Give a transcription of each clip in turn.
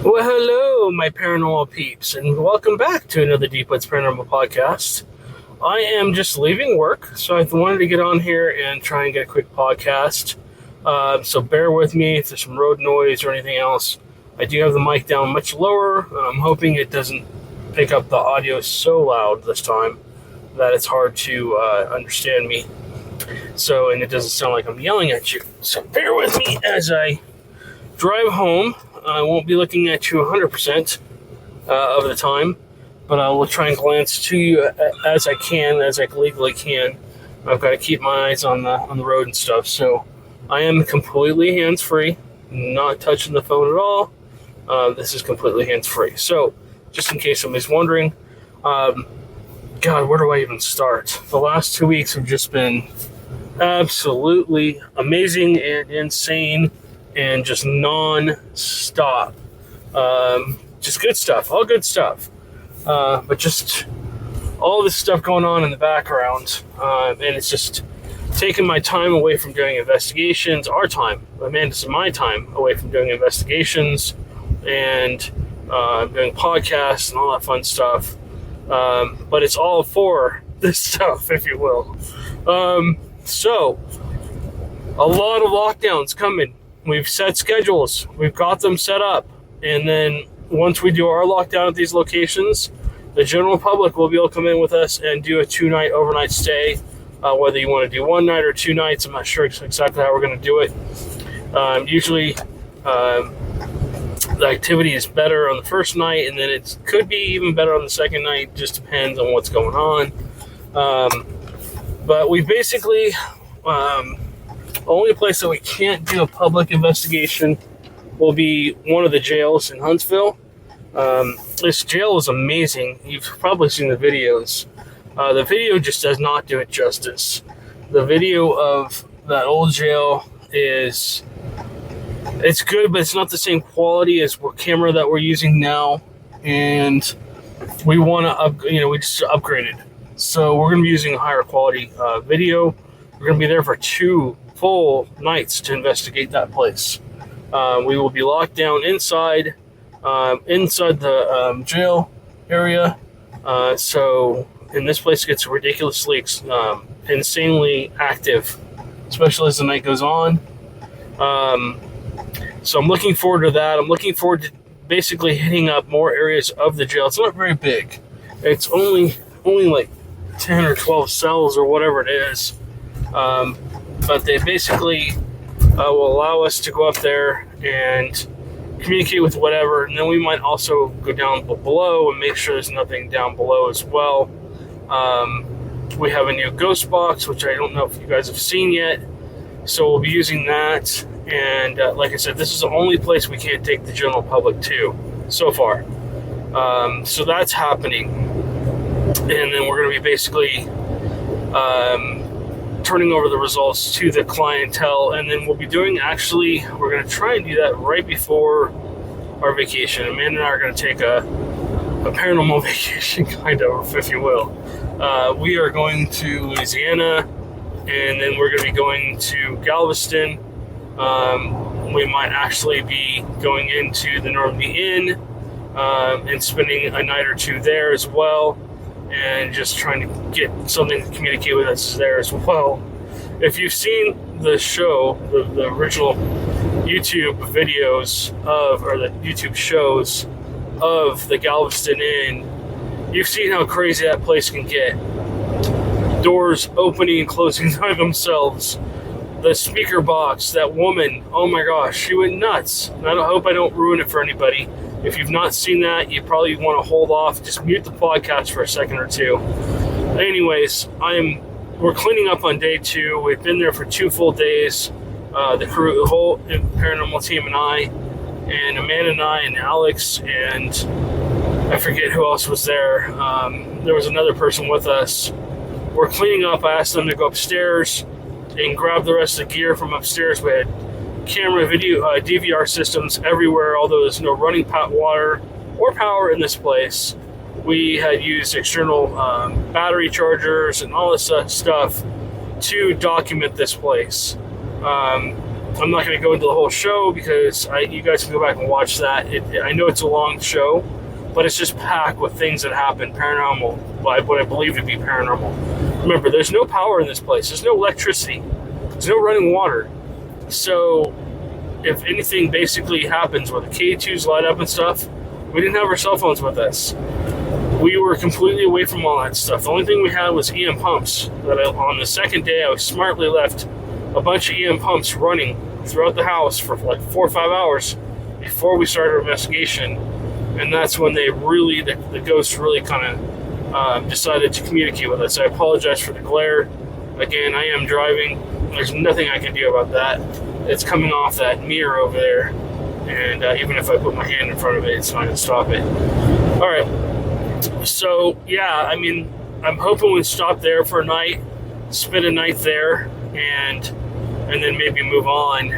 Well, hello, my paranormal peeps, and welcome back to another Deep Woods Paranormal podcast. I am just leaving work, so I wanted to get on here and try and get a quick podcast. So bear with me if there's some road noise or anything else. I do have the mic down much lower. I'm hoping it doesn't pick up the audio so loud this time that it's hard to understand me. And it doesn't sound like I'm yelling at you. So bear with me as I drive home. I won't be looking at you 100% of the time, but I will try and glance to you as I legally can. I've got to keep my eyes on the road and stuff, so I am completely hands-free, not touching the phone at all. This is completely hands-free. So, just in case somebody's wondering, God, where do I even start? The last 2 weeks have just been absolutely amazing and insane. And just non-stop. Just good stuff. All good stuff. But just all this stuff going on in the background. And it's just taking my time away from doing investigations. Our time. Amanda's my time away from doing investigations. And doing podcasts and all that fun stuff. But it's all for this stuff, if you will. So, a lot of lockdowns coming. We've set schedules. We've got them set up. And then once we do our lockdown at these locations, the general public will be able to come in with us and do a 2-night overnight stay. Whether you want to do 1 night or 2 nights, I'm not sure exactly how we're going to do it. Usually, the activity is better on the first night, and then it could be even better on the second night. Just depends on what's going on. But we basically... the only place that we can't do a public investigation will be one of the jails in Huntsville. This jail is amazing. You've probably seen the videos. The video just does not do it justice. The video of that old jail it's good, but it's not the same quality as the camera that we're using now. And we want to, we just upgraded. So we're going to be using a higher quality video. We're going to be there for 2 full nights to investigate that place. We will be locked down inside the jail area. And this place gets ridiculously, insanely active, especially as the night goes on. So I'm looking forward to that. I'm looking forward to basically hitting up more areas of the jail. It's not very big. It's only like 10 or 12 cells or whatever it is. But they basically will allow us to go up there and communicate with whatever, and then we might also go down below and make sure there's nothing down below as well. We have a new ghost box, which I don't know if you guys have seen yet, so we'll be using that. And like I said, this is the only place we can't take the general public to so far. So that's happening, and then we're going to be basically turning over the results to the clientele, and then we're going to try and do that right before our vacation. Amanda and I are going to take a paranormal vacation, kind of, if you will. We are going to Louisiana, and then we're going to be going to Galveston. We might actually be going into the Normandy Inn and spending a night or 2 there as well. And just trying to get something to communicate with us there as well. If you've seen the show, the original YouTube videos or the YouTube shows of the Galveston Inn, you've seen how crazy that place can get. Doors opening and closing by themselves. The speaker box, that woman, oh my gosh, she went nuts. And I hope I don't ruin it for anybody. If you've not seen that, you probably want to hold off. Just mute the podcast for a second or 2. Anyways, we're cleaning up on day 2. We've been there for 2 full days. The crew, the whole paranormal team and I, and Amanda and I, and Alex, and I forget who else was there. There was another person with us. We're cleaning up. I asked them to go upstairs and grab the rest of the gear from upstairs. We had camera, video, DVR systems everywhere, although there's no running water or power in this place. We had used external battery chargers and all this stuff to document this place. I'm not going to go into the whole show because you guys can go back and watch that. I know it's a long show, but it's just packed with things that happen paranormal, what I believe to be paranormal. Remember, there's no power in this place. There's no electricity. There's no running water. So if anything basically happens where the K2s light up and stuff, we didn't have our cell phones with us. We were completely away from all that stuff. The only thing we had was EM pumps. On the second day, I smartly left a bunch of EM pumps running throughout the house for like 4 or 5 hours before we started our investigation. And that's when they really, the ghosts really kind of decided to communicate with us. I apologize for the glare. Again, I am driving. There's nothing I can do about that. It's coming off that mirror over there. And even if I put my hand in front of it, it's not going to stop it. All right. So, yeah, I mean, I'm hoping we stop there for a night, spend a night there, and then maybe move on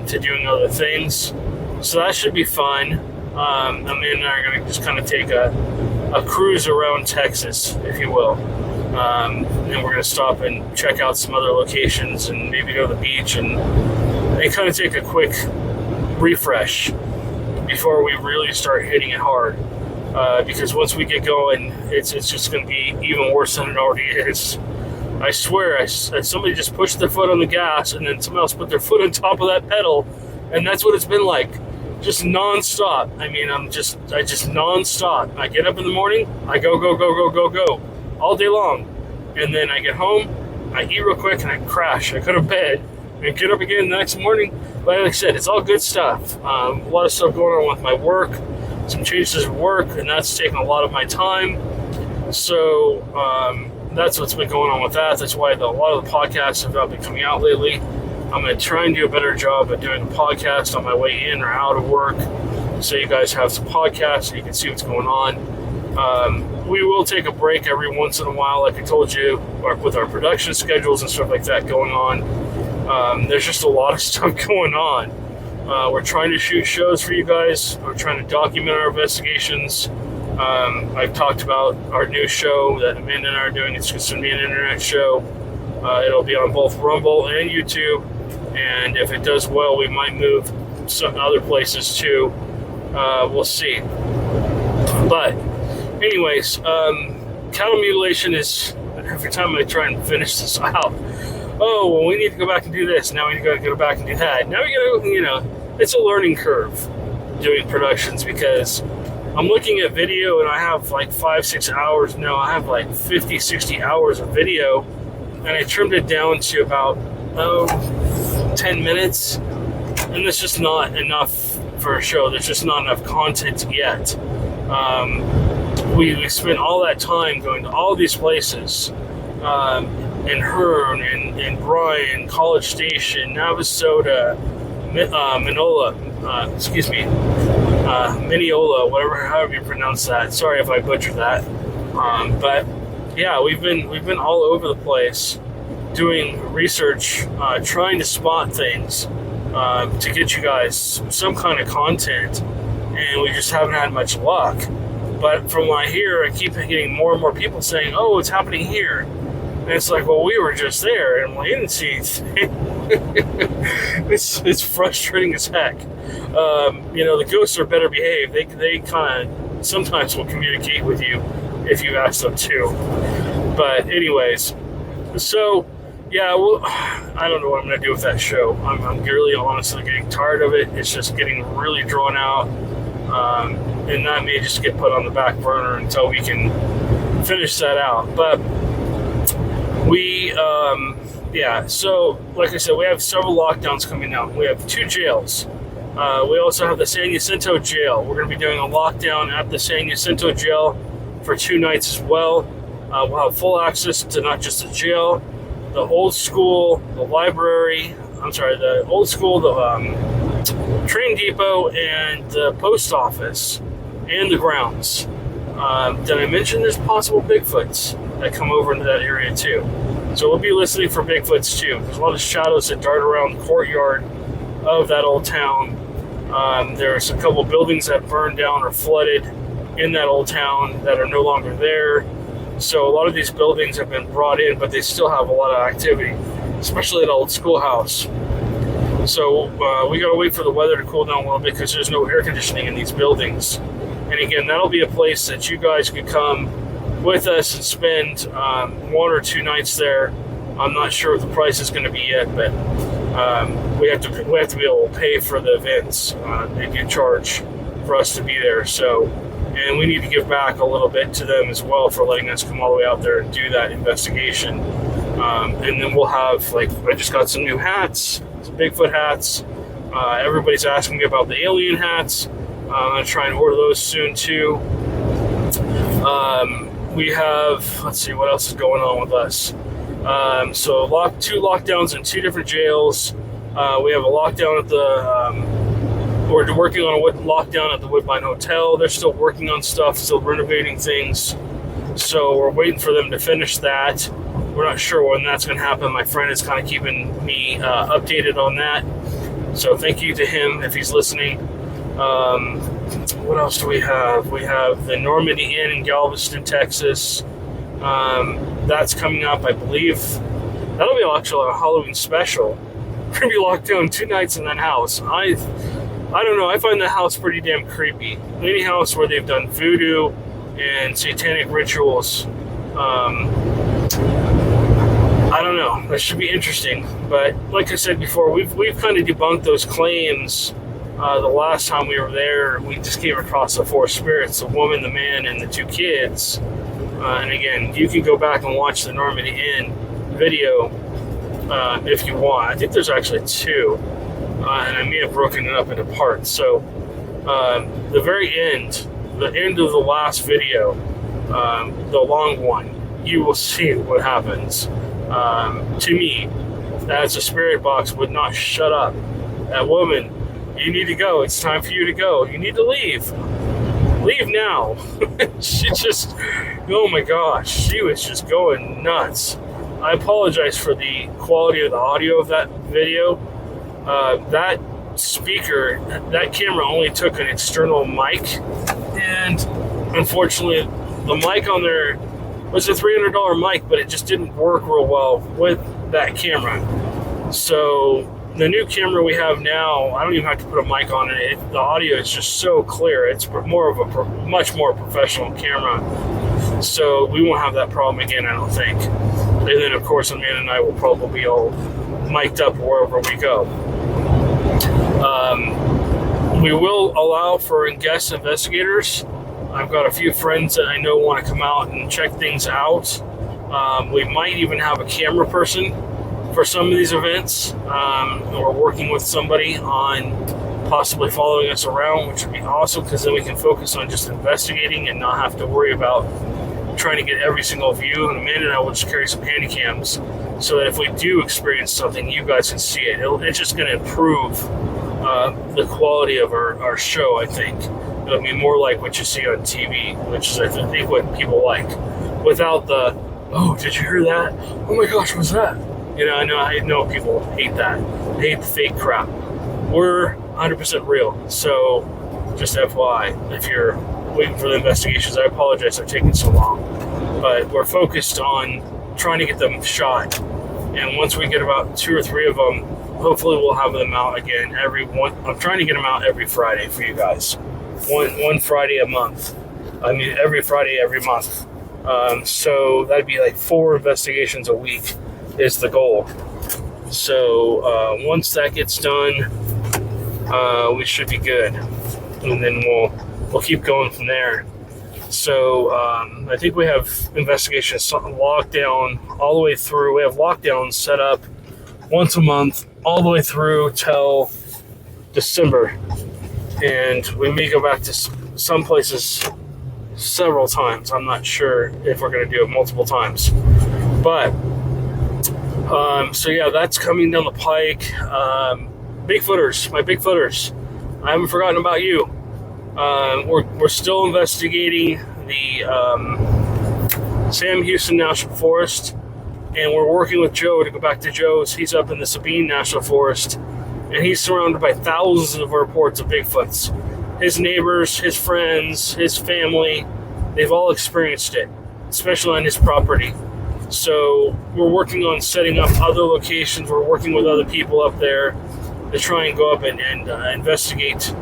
to doing other things. So that should be fun. Amanda and I are going to just kind of take a cruise around Texas, if you will. And we're going to stop and check out some other locations and maybe go to the beach and kind of take a quick refresh before we really start hitting it hard. Because once we get going, it's just going to be even worse than it already is. I swear, somebody just pushed their foot on the gas and then someone else put their foot on top of that pedal, and that's what it's been like. Just non-stop. I mean, I just non-stop. I get up in the morning, I go, all day long. And then I get home, I eat real quick, and I crash. I go to bed and get up again the next morning. But like I said, it's all good stuff. A lot of stuff going on with my work, some changes at work, and that's taken a lot of my time. So that's what's been going on with that. That's why a lot of the podcasts have not been coming out lately. I'm going to try and do a better job at doing a podcast on my way in or out of work, so you guys have some podcasts so you can see what's going on. We will take a break every once in a while, like I told you, with our production schedules and stuff like that going on. There's just a lot of stuff going on. We're trying to shoot shows for you guys. We're trying to document our investigations. I've talked about our new show that Amanda and I are doing. It's just going to be an internet show. It'll be on both Rumble and YouTube. And if it does well, we might move some other places too. We'll see. But anyways, cattle mutilation is, every time I try and finish this out, oh, well, we need to go back and do this. Now we need to go back and do that. Now we got to, it's a learning curve doing productions, because I'm looking at video and I have like 5-6 hours. No, I have like 50-60 hours of video, and I trimmed it down to about 10 minutes, and it's just not enough for a show. There's just not enough content yet. We spent all that time going to all these places, in Hearn, and Bryan, College Station, Navasota, Mineola, however you pronounce that. Sorry if I butchered that. But yeah, we've been all over the place doing research, trying to spot things to get you guys some kind of content, and we just haven't had much luck. But from what I hear, I keep getting more and more people saying, "Oh, it's happening here." And it's like, well, we were just there, and I didn't see anything. It's frustrating as heck. The ghosts are better behaved. They kind of sometimes will communicate with you if you ask them to. But anyways, so yeah, well, I don't know what I'm going to do with that show. I'm really honestly getting tired of it. It's just getting really drawn out. And that may just get put on the back burner until we can finish that out. But so like I said, we have several lockdowns coming out. We have 2 jails. We also have the San Jacinto jail. We're going to be doing a lockdown at the San Jacinto jail for 2 nights as well. We'll have full access to not just the jail, the old school, the library, the old school, the train depot, and the post office, and the grounds. Did I mention there's possible Bigfoots that come over into that area too? So we'll be listening for Bigfoots too. There's a lot of shadows that dart around the courtyard of that old town. There's a couple buildings that burned down or flooded in that old town that are no longer there. So a lot of these buildings have been brought in, but they still have a lot of activity, especially that old schoolhouse. So we got to wait for the weather to cool down a little bit because there's no air conditioning in these buildings. And again, that'll be a place that you guys could come with us and spend 1 or 2 nights there. I'm not sure what the price is going to be yet, but we have to be able to pay for the events. They do charge for us to be there. So, and we need to give back a little bit to them as well for letting us come all the way out there and do that investigation. And then we'll have, like, I just got some new hats, some Bigfoot hats. Everybody's asking me about the alien hats. I'm going to try and order those soon too. We have, let's see, what else is going on with us? So 2 lockdowns in 2 different jails. We have a lockdown at the, we're working on a lockdown at the Woodbine Hotel. They're still working on stuff, still renovating things. So we're waiting for them to finish that. We're not sure when that's going to happen. My friend is kind of keeping me updated on that. So thank you to him if he's listening. What else do we have? We have the Normandy Inn in Galveston, Texas. That's coming up, I believe. That'll be actually a Halloween special. We're going to be locked down 2 nights in that house. I don't know. I find that house pretty damn creepy. Any house where they've done voodoo and satanic rituals. I don't know. That should be interesting. But like I said before, we've kind of debunked those claims. The last time we were there, we just came across the 4 spirits, the woman, the man, and the 2 kids. And again, you can go back and watch the Normandy Inn video if you want. I think there's actually 2. And I may have broken it up into parts. So the very end, the end of the last video, the long one, you will see what happens. To me, as a spirit box would not shut up. That woman, you need to go. It's time for you to go. You need to leave. Leave now. She just, oh my gosh, she was just going nuts. I apologize for the quality of the audio of that video. That speaker, that camera only took an external mic, and unfortunately, the mic on there was a $300 mic, but it just didn't work real well with that camera. So the new camera we have now, I don't even have to put a mic on it. The audio is just so clear. It's more of a much more professional camera. So we won't have that problem again, I don't think. And then, of course, Amanda and I will probably be all mic'd up wherever we go. We will allow for guest investigators. I've got a few friends that I know want to come out and check things out. We might even have a camera person for some of these events. We're working with somebody on possibly following us around, which would be awesome because then we can focus on just investigating and not have to worry about trying to get every single view. And Amanda and I will just carry some handy cams so that if we do experience something, you guys can see it. It's just going to improve the quality of our show, I think. It'll be more like what you see on TV, which is, I think, what people like. Without the, oh, did you hear that? Oh my gosh, what's that? You know, I know people hate that. They hate the fake crap. We're 100% real. So, just FYI, if you're waiting for the investigations, I apologize for taking so long. But we're focused on trying to get them shot. And once we get about 2 or 3 of them, hopefully we'll have them out again every one. I'm trying to get them out every Friday for you guys. One Friday a month. I mean, every Friday, every month. So that'd be like 4 investigations a week is the goal. So once that gets done, we should be good. And then we'll keep going from there. So I think we have investigations locked down all the way through. We have lockdowns set up once a month all the way through till December. And we may go back to some places several times. I'm not sure if we're going to do it multiple times. But, so yeah, that's coming down the pike. Bigfooters, my Bigfooters. I haven't forgotten about you. We're still investigating the Sam Houston National Forest. And we're working with Joe to go back to Joe's. He's up in the Sabine National Forest. And he's surrounded by thousands of reports of Bigfoots. His neighbors, his friends, his family, they've all experienced it, especially on his property. So we're working on setting up other locations. We're working with other people up there. to try and go up and investigate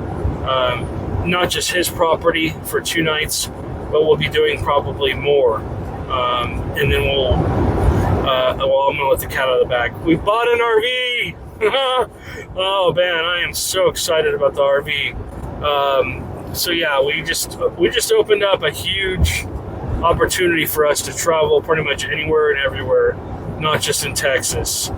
not just his property for 2 nights, but we'll be doing probably more. And then I'm going to let the cat out of the bag. We bought an RV! Oh man, I am so excited about the RV. So yeah, we just opened up a huge opportunity for us to travel pretty much anywhere and everywhere, not just in Texas.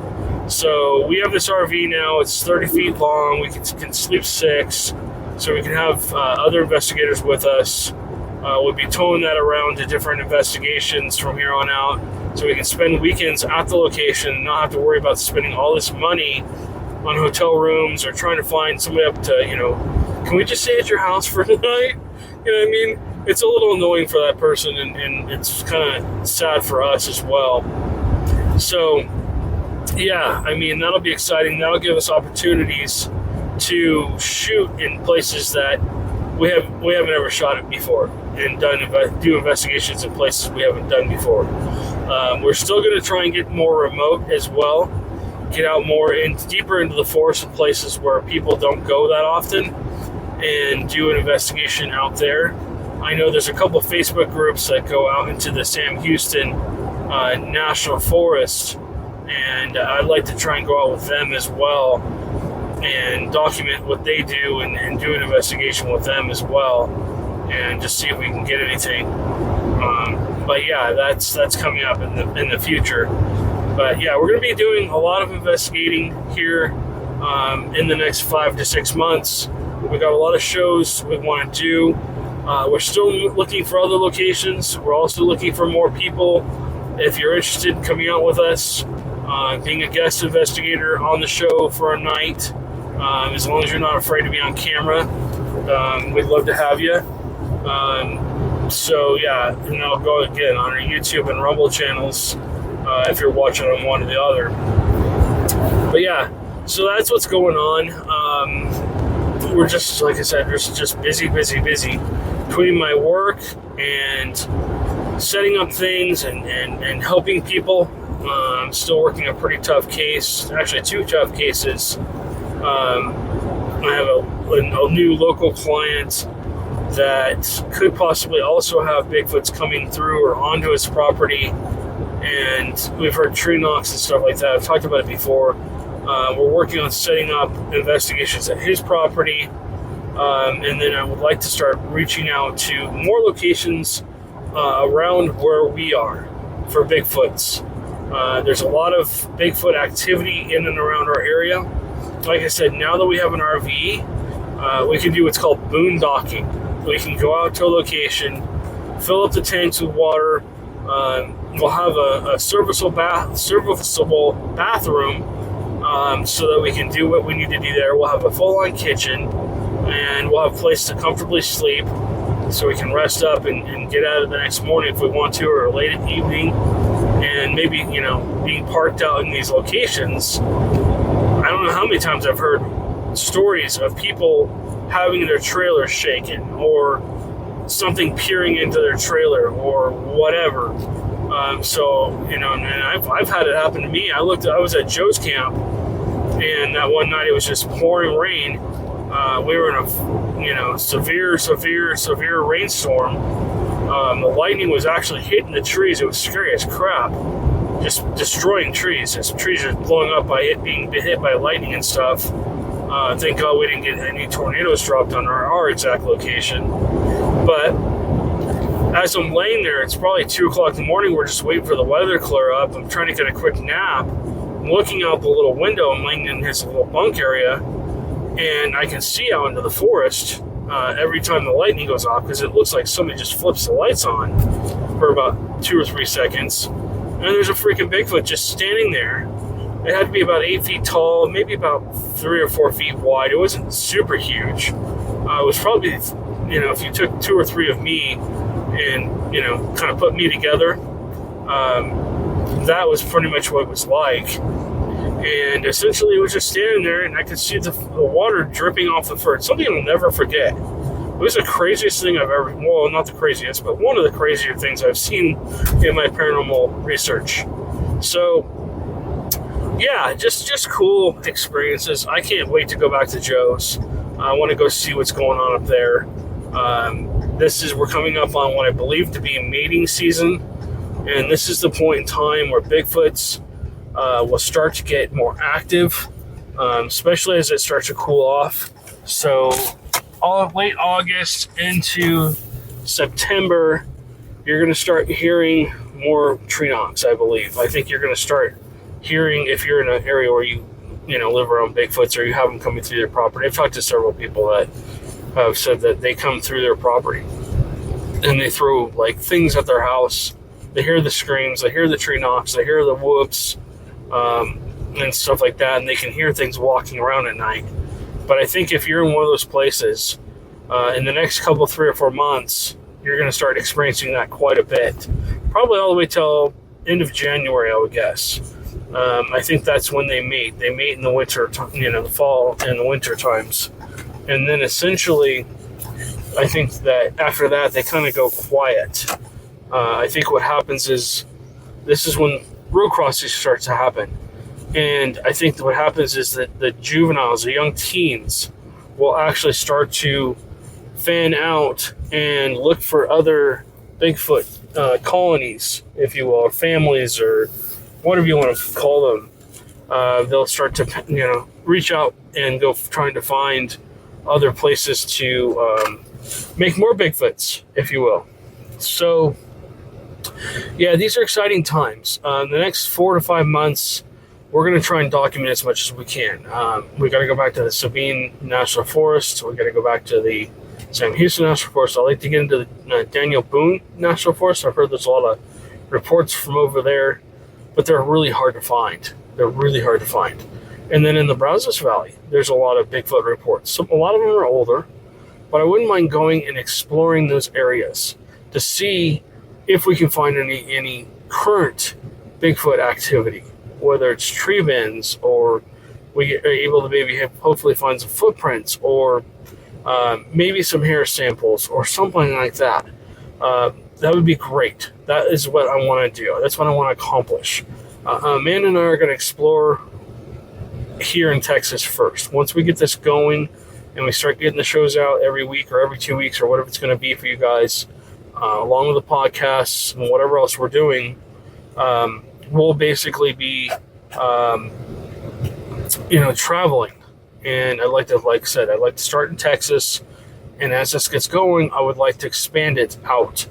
So we have this RV now. It's 30 feet long. We can sleep 6, so we can have other investigators with us. We'll be towing that around to different investigations from here on out, so we can spend weekends at the location and not have to worry about spending all this money on hotel rooms or trying to find somebody up to, can we just stay at your house for the night? You know what I mean? It's a little annoying for that person, and it's kind of sad for us as well. So, yeah, I mean, that'll be exciting. That'll give us opportunities to shoot in places that we haven't ever shot it before, and do investigations in places we haven't done before. We're still going to try and get more remote as well, get out more deeper into the forest and places where people don't go that often, and do an investigation out there. I know there's a couple Facebook groups that go out into the Sam Houston National Forest, and I'd like to try and go out with them as well and document what they do and do an investigation with them as well, and just see if we can get anything. But yeah, that's coming up in the future. But yeah, we're going to be doing a lot of investigating here in the next 5 to 6 months. We got a lot of shows we want to do. We're still looking for other locations. We're also looking for more people. If you're interested in coming out with us, being a guest investigator on the show for a night, as long as you're not afraid to be on camera, we'd love to have you. So yeah, and I'll go again on our YouTube and Rumble channels if you're watching on one or the other. But yeah, so that's what's going on. We're just, like I said, just busy between my work and setting up things and helping people. I'm still working a pretty tough case, actually 2 tough cases. I have a new local client that could possibly also have Bigfoots coming through or onto his property, and we've heard tree knocks and stuff like that. I've talked about it before. We're working on setting up investigations at his property, and then I would like to start reaching out to more locations around where we are for Bigfoots. There's a lot of Bigfoot activity in and around our area. Like I said, now that we have an RV, we can do what's called boondocking. We can go out to a location, fill up the tanks with water. We'll have a serviceable bathroom, so that we can do what we need to do there. We'll have a full-on kitchen, and we'll have a place to comfortably sleep, so we can rest up and get out of the next morning if we want to, or late at evening. And maybe, being parked out in these locations, I don't know how many times I've heard stories of people having their trailer shaken, or something peering into their trailer, or whatever. And I've had it happen to me. I was at Joe's camp, and that one night it was just pouring rain. We were in a severe rainstorm. The lightning was actually hitting the trees. It was scary as crap, just destroying trees. As trees are blowing up by it being hit by lightning and stuff. Thank God we didn't get any tornadoes dropped on our exact location. But as I'm laying there, it's probably 2 o'clock in the morning. We're just waiting for the weather to clear up. I'm trying to get a quick nap. I'm looking out the little window. I'm laying in his little bunk area, and I can see out into the forest every time the lightning goes off, because it looks like somebody just flips the lights on for about 2 or 3 seconds. And there's a freaking Bigfoot just standing there. It had to be about 8 feet tall, maybe about 3 or 4 feet wide. It wasn't super huge. It was probably, if you took 2 or 3 of me and, kind of put me together, that was pretty much what it was like. And essentially it was just standing there, and I could see the water dripping off the fur. Something I'll never forget. It was the craziest thing I've ever, well, not the craziest, but one of the crazier things I've seen in my paranormal research. So yeah, just cool experiences. I can't wait to go back to Joe's. I want to go see what's going on up there. We're coming up on what I believe to be mating season, and this is the point in time where Bigfoots will start to get more active, especially as it starts to cool off. So, late August into September, you're going to start hearing more tree knocks, I believe. I think you're going to start hearing, if you're in an area where you live around Bigfoots or you have them coming through their property. I've talked to several people that have said that they come through their property and they throw like things at their house. They hear the screams, they hear the tree knocks, they hear the whoops, and stuff like that, and they can hear things walking around at night. But I think if you're in one of those places, in the next couple, 3 or 4 months, you're going to start experiencing that quite a bit. Probably all the way till end of January, I would guess. I think that's when they mate. They mate in the winter, the fall and the winter times. And then essentially, I think that after that, they kind of go quiet. I think what happens is, this is when road crossings start to happen. And I think that what happens is that the juveniles, the young teens, will actually start to fan out and look for other Bigfoot colonies, if you will, or families, or whatever you want to call them. They'll start to, reach out and go trying to find other places to make more Bigfoots, if you will. So, yeah, these are exciting times. The next 4 to 5 months, we're going to try and document as much as we can. We got to go back to the Sabine National Forest. We got to go back to the Sam Houston National Forest. I like to get into the Daniel Boone National Forest. I've heard there's a lot of reports from over there, but they're really hard to find. And then in the Brazos Valley, there's a lot of Bigfoot reports. A lot of them are older, but I wouldn't mind going and exploring those areas to see if we can find any current Bigfoot activity, whether it's tree bends, or we are able to maybe hopefully find some footprints, or maybe some hair samples or something like that. That would be great. That is what I want to do. That's what I want to accomplish. Amanda and I are going to explore here in Texas first. Once we get this going and we start getting the shows out every week or every 2 weeks or whatever it's going to be for you guys, along with the podcasts and whatever else we're doing, we'll basically be, traveling. And I'd like to start in Texas. And as this gets going, I would like to expand it out.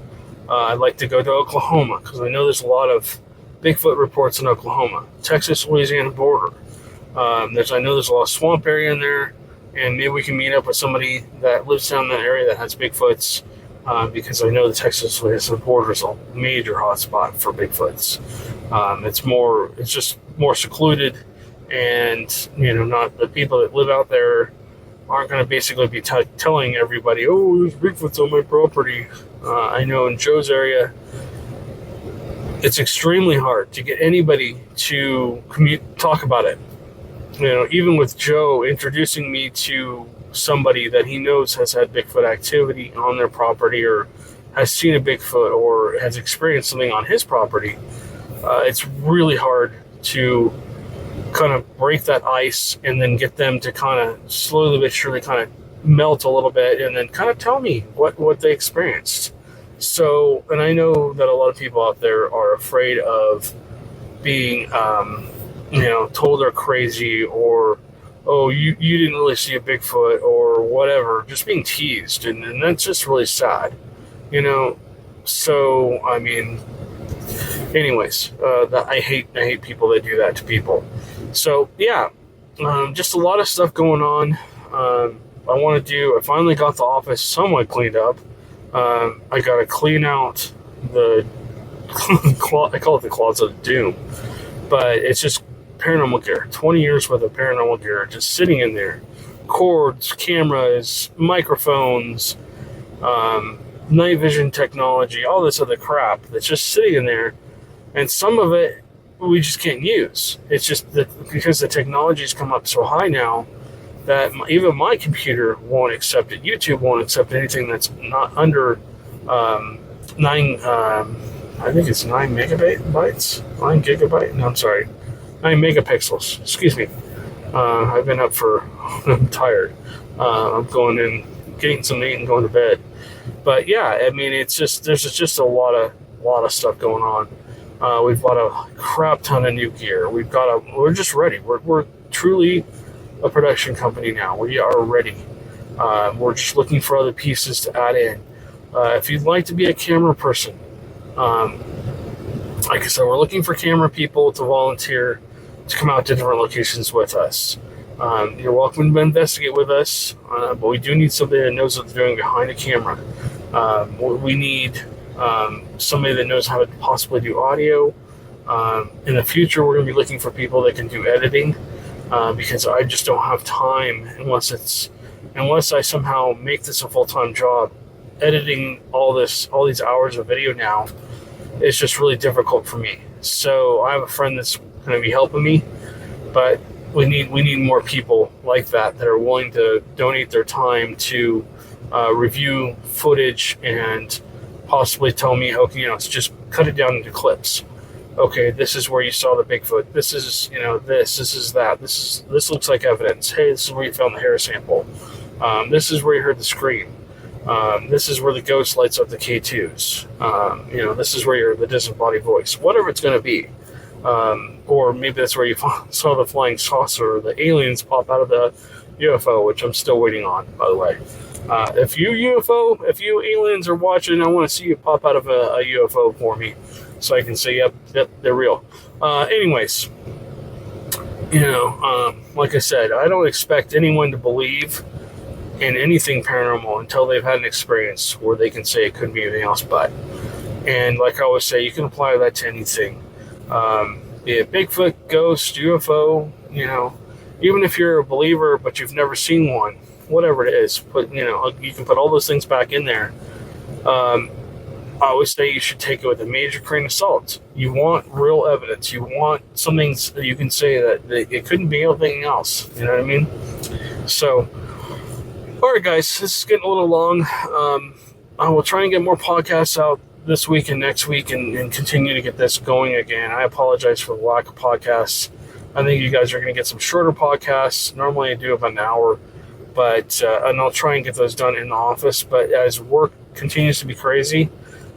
I'd like to go to Oklahoma, because I know there's a lot of Bigfoot reports in Oklahoma, Texas-Louisiana border. I know there's a lot of swamp area in there, and maybe we can meet up with somebody that lives down in that area that has Bigfoots, because I know the Texas-Louisiana border is a major hotspot for Bigfoots. It's just more secluded, and not the people that live out there aren't going to basically be telling everybody, oh, there's Bigfoots on my property. I know in Joe's area, it's extremely hard to get anybody to talk about it. Even with Joe introducing me to somebody that he knows has had Bigfoot activity on their property, or has seen a Bigfoot, or has experienced something on his property, it's really hard to kind of break that ice and then get them to kind of slowly but surely kind of melt a little bit and then kind of tell me what they experienced. So, and I know that a lot of people out there are afraid of being, told they're crazy, or, oh, you didn't really see a Bigfoot, or whatever, just being teased. And that's just really sad, So, I mean, anyways, I hate people that do that to people. So, yeah, just a lot of stuff going on. I finally got the office somewhat cleaned up. I got to clean out I call it the Closet of Doom, but it's just paranormal gear, 20 years worth of paranormal gear just sitting in there. Cords, cameras, microphones, night vision technology, all this other crap that's just sitting in there. And some of it we just can't use. It's just that because the technology's come up so high now that even my computer won't accept it. YouTube won't accept anything that's not under 9 gigabyte. No, I'm sorry, megapixels. Excuse me. I've been up I'm tired. I'm going in, getting some meat and going to bed. But yeah, I mean, there's just a lot of stuff going on. We've bought a crap ton of new gear. We're just ready. We're truly a production company now. We are ready. We're just looking for other pieces to add in. If you'd like to be a camera person, like I said, we're looking for camera people to volunteer to come out to different locations with us. You're welcome to investigate with us, but we do need somebody that knows what they're doing behind the camera. We need somebody that knows how to possibly do audio. In the future, we're going to be looking for people that can do editing, because I just don't have time unless I somehow make this a full-time job. Editing all these hours of video now is just really difficult for me. So I have a friend that's going to be helping me, but we need more people like that are willing to donate their time to review footage and possibly tell me, okay, it's just cut it down into clips. Okay, this is where you saw the Bigfoot. This is, this is that. This looks like evidence. Hey, this is where you found the hair sample. This is where you heard the scream. This is where the ghost lights up the K2s. This is where the disembodied voice. Whatever it's going to be. Or maybe that's where you saw the flying saucer or the aliens pop out of the UFO, which I'm still waiting on, by the way. If you aliens are watching, I want to see you pop out of a UFO for me so I can say, yep, they're real. Anyways, like I said, I don't expect anyone to believe in anything paranormal until they've had an experience where they can say it couldn't be anything else but. And like I always say, you can apply that to anything. Be it Bigfoot, ghost, UFO, even if you're a believer but you've never seen one, whatever it is, you can put all those things back in there. I always say you should take it with a major grain of salt. You want real evidence. You want something that you can say that it couldn't be anything else. You know what I mean? So, all right, guys, this is getting a little long. I will try and get more podcasts out this week and next week and continue to get this going again. I apologize for the lack of podcasts. I think you guys are going to get some shorter podcasts. Normally I do about an hour, but and I'll try and get those done in the office. But as work continues to be crazy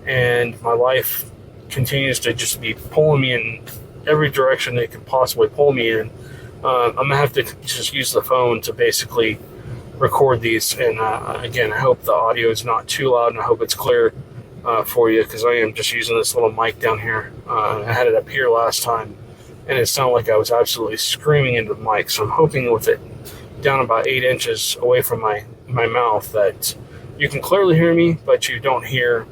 and my life continues to just be pulling me in every direction they could possibly pull me in, I'm going to have to just use the phone to basically record these. And again, I hope the audio is not too loud and I hope it's clear for you, because I am just using this little mic down here. I had it up here last time and it sounded like I was absolutely screaming into the mic. So I'm hoping with it down about 8 inches away from my mouth that you can clearly hear me, but you don't hear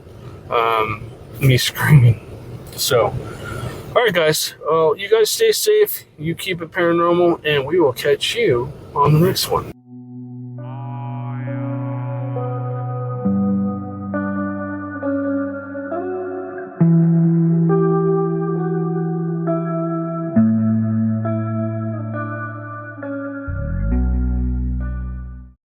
me screaming. So, all right, guys. Well, you guys stay safe. You keep it paranormal, and we will catch you on the next one.